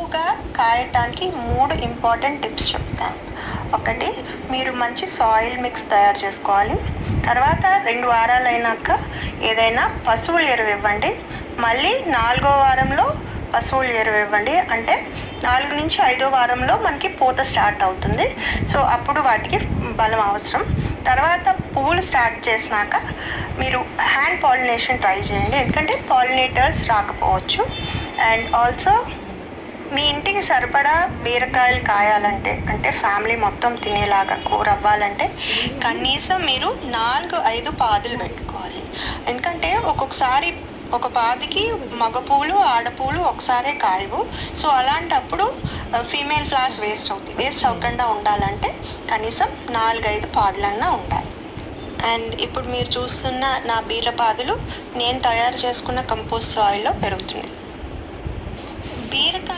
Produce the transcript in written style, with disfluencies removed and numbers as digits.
ఎక్కువగా కాయటానికి 3 important tips చెప్తాను. ఒకటి, మీరు మంచి సాయిల్ మిక్స్ తయారు చేసుకోవాలి. తర్వాత 2 వారాలు అయినాక ఏదైనా పశువుల ఎరువు ఇవ్వండి. మళ్ళీ 4వ వారంలో పశువుల ఎరువు ఇవ్వండి. అంటే 4 నుంచి 5వ వారంలో మనకి పూత స్టార్ట్ అవుతుంది. సో అప్పుడు వాటికి బలం అవసరం. తర్వాత పువ్వులు స్టార్ట్ చేసినాక మీరు హ్యాండ్ పాలినేషన్ ట్రై చేయండి, ఎందుకంటే పాలినేటర్స్ రాకపోవచ్చు. అండ్ ఆల్సో మీ ఇంటికి సరిపడా బీరకాయలు కాయాలంటే, అంటే ఫ్యామిలీ మొత్తం తినేలాగా కూర అవ్వాలంటే కనీసం మీరు 4-5 పాదులు పెట్టుకోవాలి. ఎందుకంటే ఒక్కొక్కసారి ఒక పాదికి మగ పూలు ఆడపూలు ఒకసారే కాయవు. సో అలాంటప్పుడు ఫీమేల్ ఫ్లవర్స్ వేస్ట్ అవ్వకుండా ఉండాలంటే కనీసం 4-5 పాదులన్నా ఉండాలి. అండ్ ఇప్పుడు మీరు చూస్తున్న నా బీరపాదులు నేను తయారు చేసుకున్న కంపోస్ట్ సాయిల్లో పెరుగుతున్నాయి. బీరకాయ